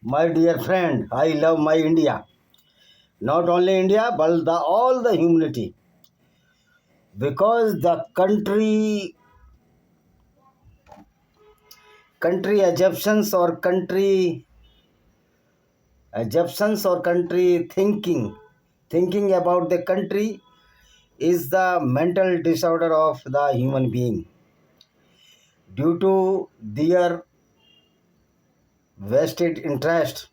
My dear friend, I love my India. Not only India, but all the humanity. Because the country Egyptians or country thinking about the country is the mental disorder of the human being due to their vested interest.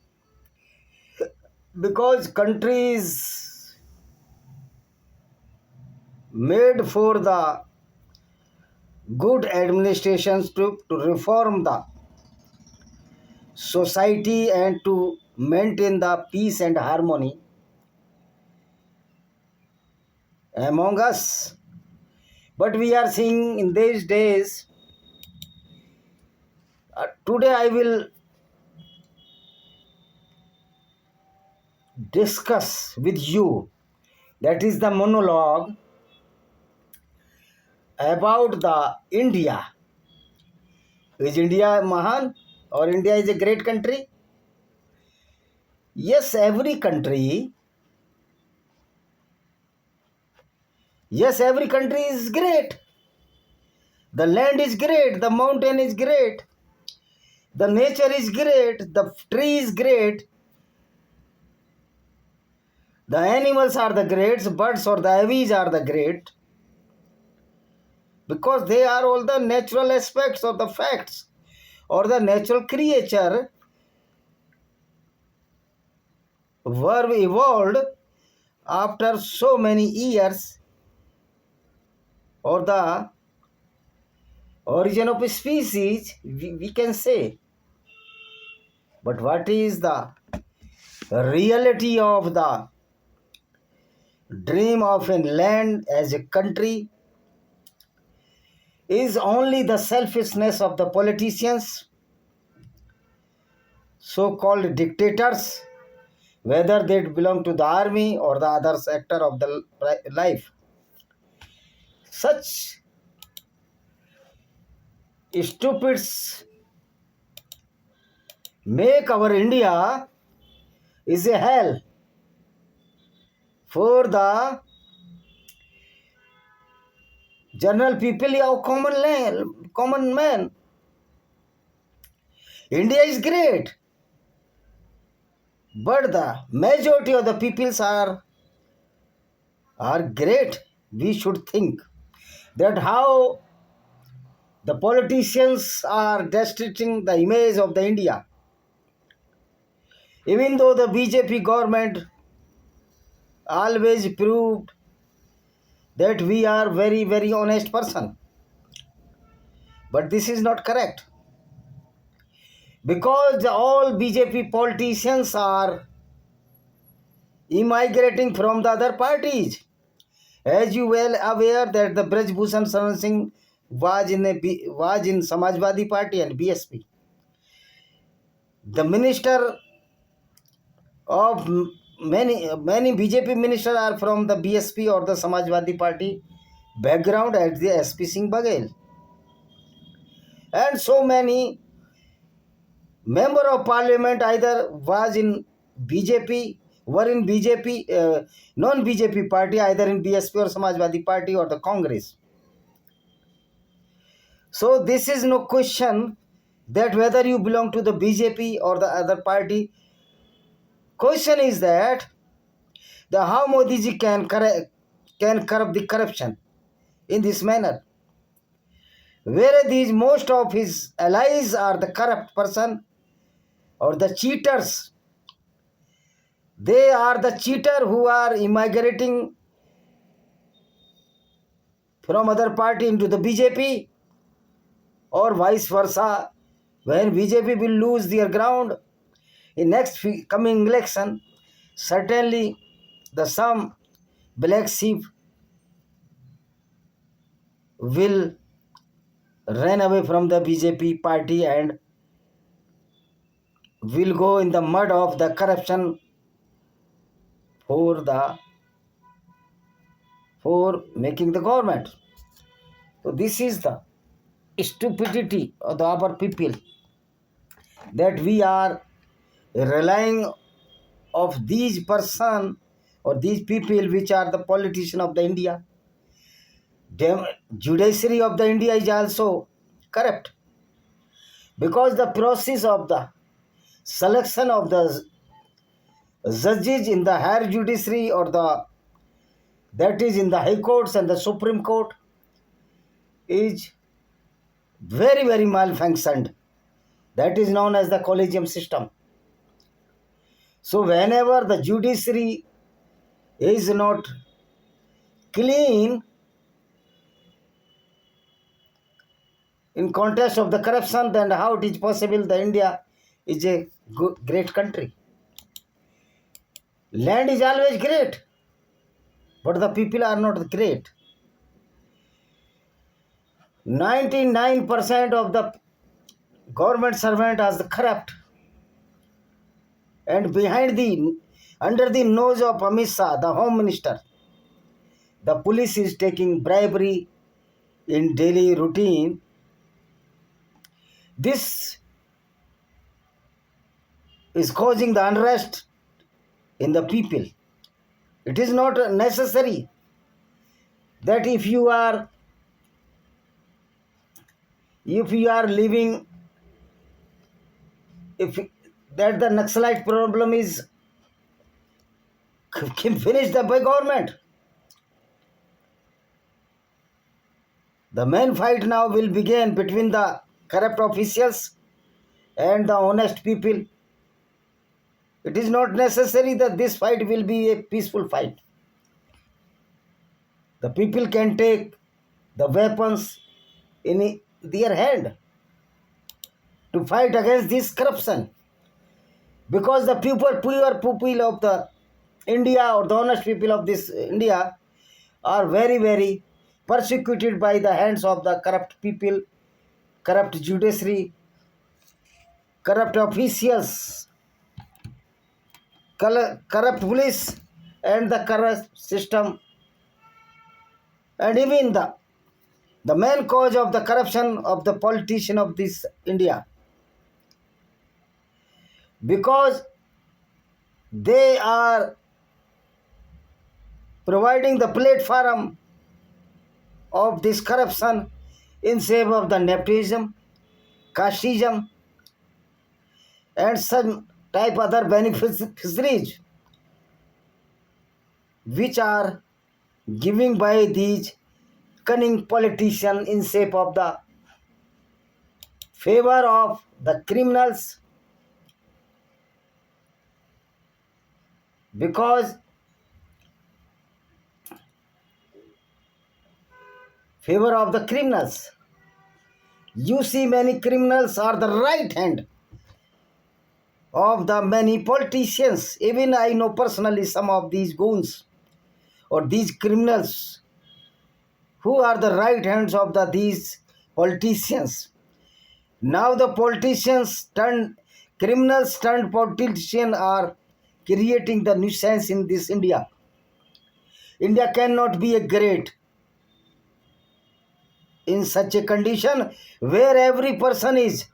Because country is made for the good administrations to reform the society and to maintain the peace and harmony among us. But we are seeing in these days, today I will discuss with you, that is the monologue about the India. Is India Mahan or India is a great country? Yes, every country is great. The land is great, the mountain is great, the nature is great, the tree is great, the animals are the great, birds or the aves are the great, because they are all the natural aspects of the facts or the natural creature were evolved after so many years, or the origin of a species, we can say. But what is the reality of the dream of a land as a country is only the selfishness of the politicians, so-called dictators, whether they belong to the army or the other sector of the life. Such stupids make our India is a hell for the general people of common man. India is great, but the majority of the peoples are great. We should think that how the politicians are distorting the image of the India. Even though the BJP government always proved that we are very, very honest person. But this is not correct. Because all BJP politicians are immigrating from the other parties. As you well aware that the Braj Bhushan Saran Singh was in Samajwadi Party and BSP. The minister of many BJP ministers are from the BSP or the Samajwadi Party background as the SP Singh Baghel. And so many member of parliament either was in BJP, were in BJP, non-BJP party, either in BSP or Samajwadi Party or the Congress. So this is no question that whether you belong to the BJP or the other party. Question is that the how Modi ji can curb the corruption in this manner. Where most of his allies are the corrupt person or the cheaters. They are the cheater who are immigrating from other party into the BJP, or vice versa. When BJP will lose their ground in next coming election, certainly the some black sheep will run away from the BJP party and will go in the mud of the corruption for making the government. So this is the stupidity of our people, that we are relying of these person or these people which are the politician of the India. Judiciary of the India is also corrupt, because the process of the selection of the judges in the higher judiciary or the that is in the high courts and the Supreme Court is very malfunctioned. That is known as the collegium system. So whenever the judiciary is not clean in context of the corruption, then how it is possible the India is a great country? Land is always great, but the people are not great. 99% of the government servant are corrupt, and under the nose of Amit Shah, the Home Minister, the police is taking bribery in daily routine. This is causing the unrest in the people. It is not necessary that if you are living, if that the Naxalite problem is finished by government. The main fight now will begin between the corrupt officials and the honest people. It is not necessary that this fight will be a peaceful fight. The people can take the weapons in their hand to fight against this corruption, because the pure people of the India or the honest people of this India are very persecuted by the hands of the corrupt people, corrupt judiciary, corrupt officials, corrupt police, and the corrupt system. And even the main cause of the corruption of the politician of this India, because they are providing the platform of this corruption in shape of the nepotism, casteism, and some type other beneficiaries which are giving by these cunning politicians in shape of the favor of the criminals, because favor of the criminals. You see, many criminals are the right hand of the many politicians. Even I know personally some of these goons or these criminals who are the right hands of these politicians. Now the criminals turned politicians are creating the nuisance in this India. India cannot be a great in such a condition where every person is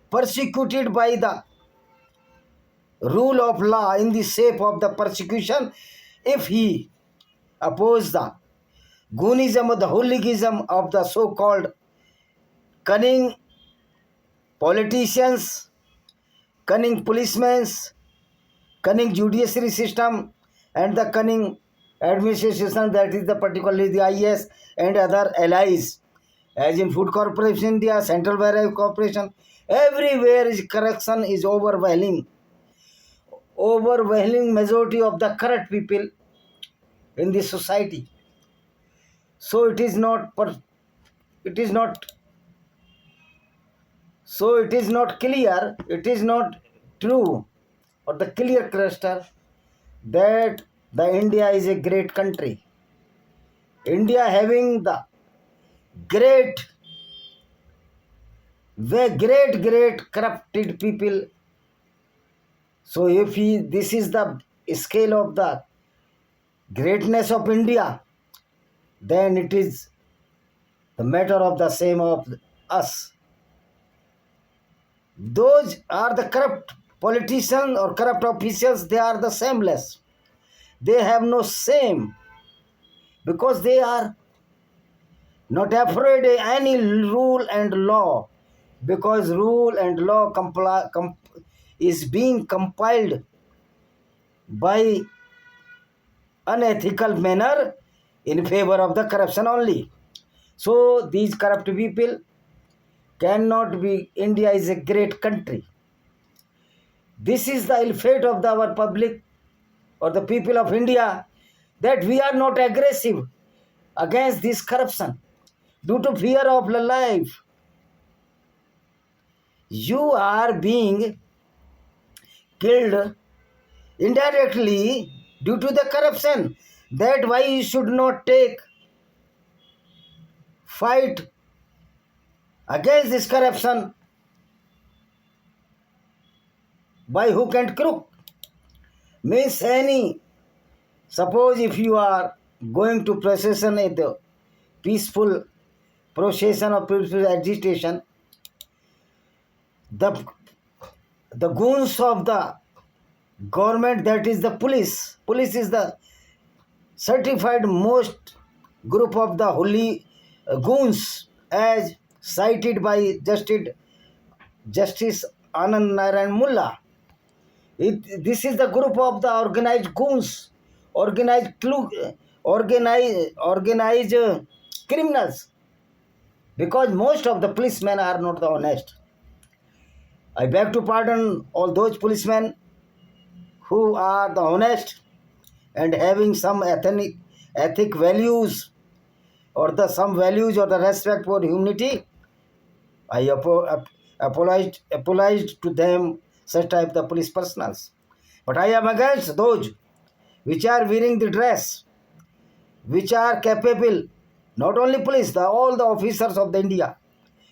persecuted by the rule of law in the shape of the persecution if he opposes the goonism or the hooliganism of the so-called cunning politicians, cunning policemen, cunning judiciary system, and the cunning administration, that is the particularly the IS and other allies, as in Food Corporation India, Central Bureau Corporation. Everywhere is corruption is overwhelming majority of the corrupt people in this society. So it is not clear, it is not true or the clear cluster that the India is a great country. India having the great corrupted people. So if this is the scale of the greatness of India, then it is the matter of the same of us. Those are the corrupt politicians or corrupt officials, they are the shameless. They have no shame because they are not afraid of any rule and law, because rule and law is being compiled by unethical manner in favor of the corruption only. So these corrupt people cannot be. India is a great country. This is the ill fate of our public or the people of India, that we are not aggressive against this corruption due to fear of life. You are being killed indirectly due to the corruption. That why you should not take fight against this corruption by hook and crook. Means any, suppose if you are going to procession at the peaceful procession or peaceful agitation, the goons of the government, that is the police is the certified most group of the holy goons, as cited by Justice Anand Narayan Mullah. This is the group of the organized goons, organized criminals, because most of the policemen are not the honest. I beg to pardon all those policemen who are the honest and having some ethic values, or the some values or the respect for humanity. I apologized to them, such type the police personals. But I am against those which are wearing the dress, which are capable, not only police, all the officers of the India,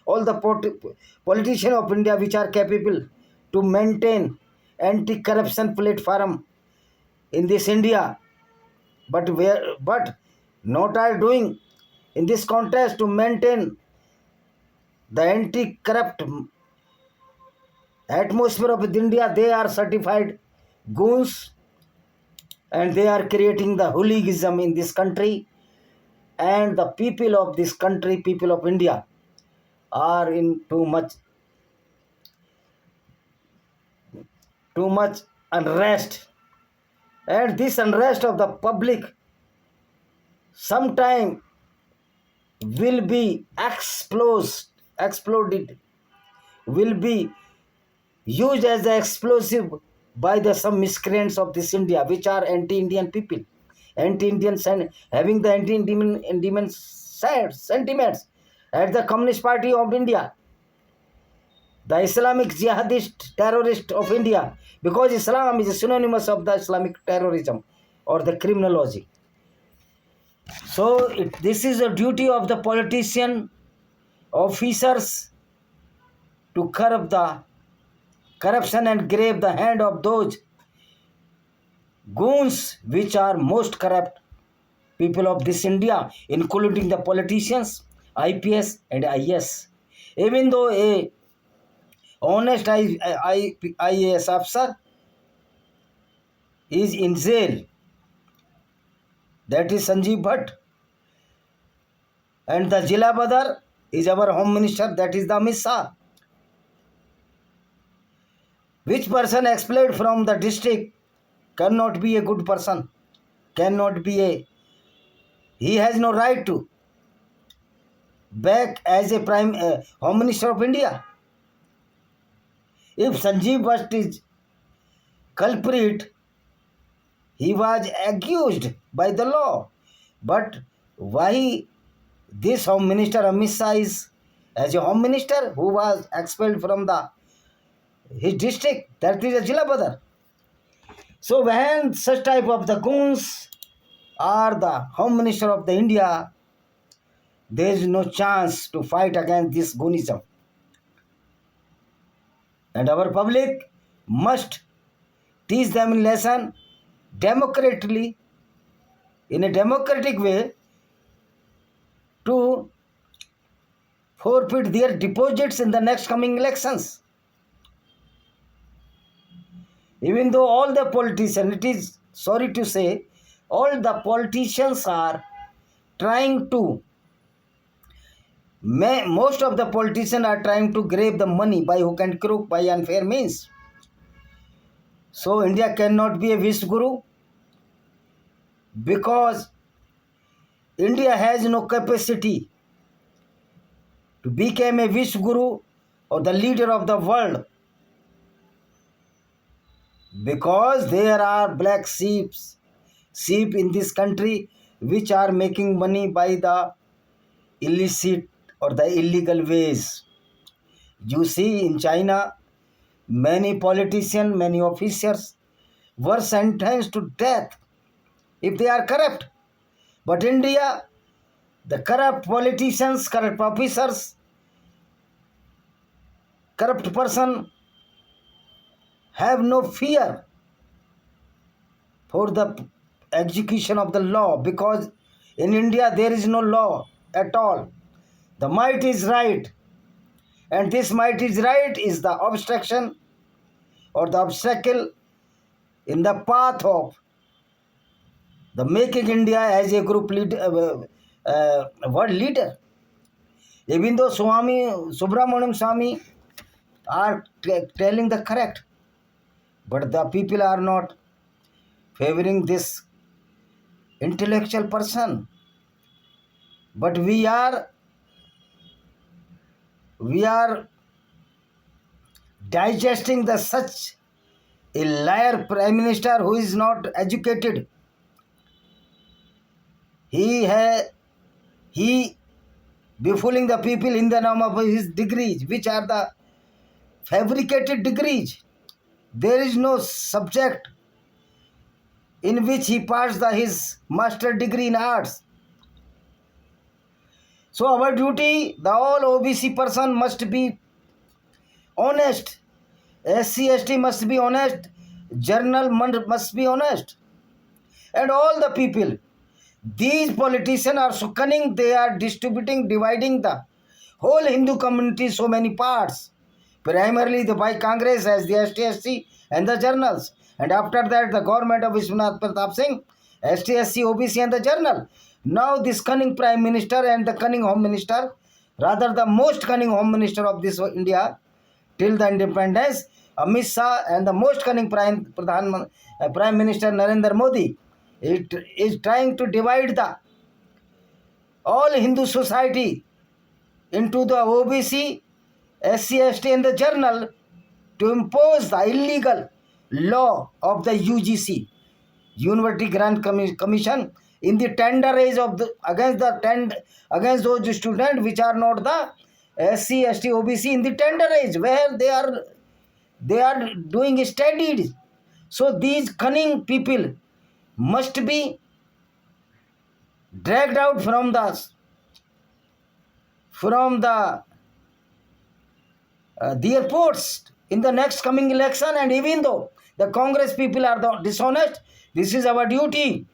all the politicians of India, which are capable to maintain anti-corruption platform in this India, but not are doing in this contest to maintain the anti-corrupt atmosphere of India. They are certified goons, and they are creating the hooliganism in this country, and the people of this country, people of India, are in too much unrest, and this unrest of the public sometime will be exploded, will be used as the explosive by the some miscreants of this India, which are anti-Indian people, anti-Indian, having the anti-Indian sentiments at the Communist Party of India, the Islamic jihadist terrorist of India, because Islam is synonymous of the Islamic terrorism or the criminology. So this is a duty of the politician, officers, to curb the corruption and grab the hand of those goons which are most corrupt people of this India, including the politicians, IPS and IS. Even though a honest IAS officer is in jail, that is Sanjeev Bhatt, and the Jila Badar is our Home Minister, that is the Amit Shah. Which person expelled from the district cannot be a good person, he has no right to back as a Home Minister of India. If Sanjeev Bhatt is culprit, he was accused by the law, but why this Home Minister Amit Shah is as a Home Minister who was expelled from his district, that is a Jila Badar. So when such type of the goons are the Home Minister of the India, there is no chance to fight against this goonism. And our public must teach them a lesson democratically, in a democratic way, to forfeit their deposits in the next coming elections. Even though all the politicians, it is sorry to say, all the politicians are trying to, most of the politicians are trying to grab the money by hook and crook, by unfair means. So India cannot be a Vishguru, because India has no capacity to become a Vishguru or the leader of the world, because there are black sheep in this country which are making money by the illicit or the illegal ways. You see, in China, many politicians, many officers were sentenced to death if they are corrupt. But India, the corrupt politicians, corrupt officers, corrupt person have no fear for the execution of the law, because in India there is no law at all. The might is right, and this might is right is the obstruction or the obstacle in the path of the making India as a group leader, world leader. Even though Subramaniam Swami are telling the correct, but the people are not favoring this intellectual person. But we are digesting the such a liar prime minister who is not educated. He befooling the people in the name of his degrees, which are the fabricated degrees. There is no subject in which he passed his master degree in arts. So our duty, the all OBC person must be honest, SC ST must be honest, journal must be honest, and all the people. These politicians are so cunning, they are dividing the whole Hindu community so many parts, primarily by Congress as the ST and the journals, and after that the government of Vishwanath Pratap Singh, ST OBC and the journal. Now this cunning prime minister and the cunning home minister, rather the most cunning home minister of this India till the independence, Amit Shah, and the most cunning prime minister Narendra Modi, it is trying to divide the all Hindu society into the OBC, SC, ST and the journal, to impose the illegal law of the UGC, University Grant Commission, in the tender age of against those students which are not the SC, ST, OBC in the tender age, where they are doing studies. So these cunning people must be dragged out from the airports in the next coming election. And even though the Congress people are the dishonest, this is our duty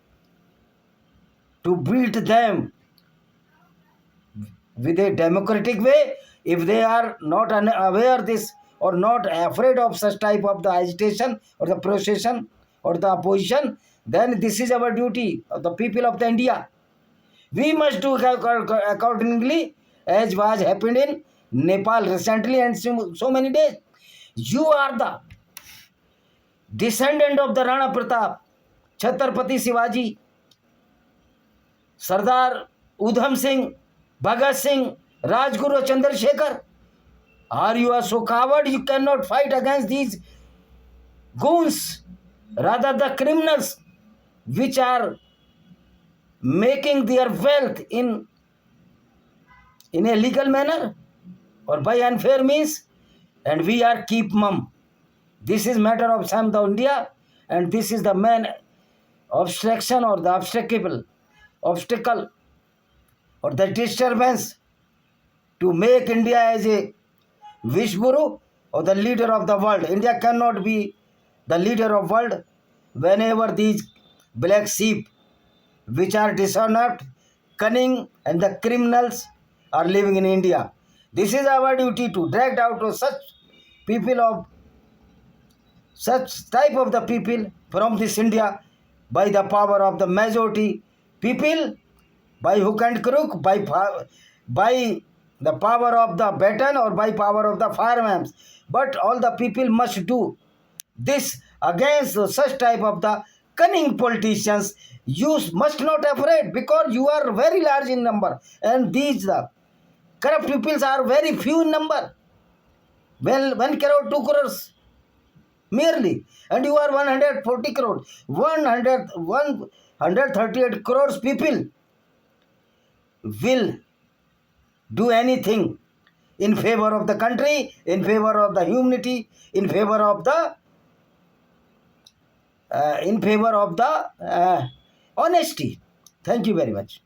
to beat them with a democratic way. If they are not aware this or not afraid of such type of the agitation or the procession or the opposition, then this is our duty of the people of the India. We must do accordingly, as was happened in Nepal recently and so many days. You are the descendant of the Rana Pratap, Chhatrapati Shivaji, Sardar Udham Singh, Bhagat Singh, Rajguru Chandrasekhar. Are you so coward you cannot fight against these goons, rather the criminals which are making their wealth in a legal manner or by unfair means, and we are keep mum. This is matter of Samda India, and this is the main obstruction or the obstacle or the disturbance to make India as a Vishguru or the leader of the world. India cannot be the leader of world whenever these black sheep which are dishonest, cunning and the criminals are living in India. This is our duty to drag out to such people of such type of the people from this India by the power of the majority people, by hook and crook, by the power of the baton or by power of the firearms. But all the people must do this against such type of the cunning politicians. You must not afraid because you are very large in number, and these the corrupt peoples are very few in number. Well, 1 crore, 2 crores merely, and you are 140 crores, 138 crores people will do anything in favor of the country, in favor of the humanity, in favor of the honesty. Thank you very much.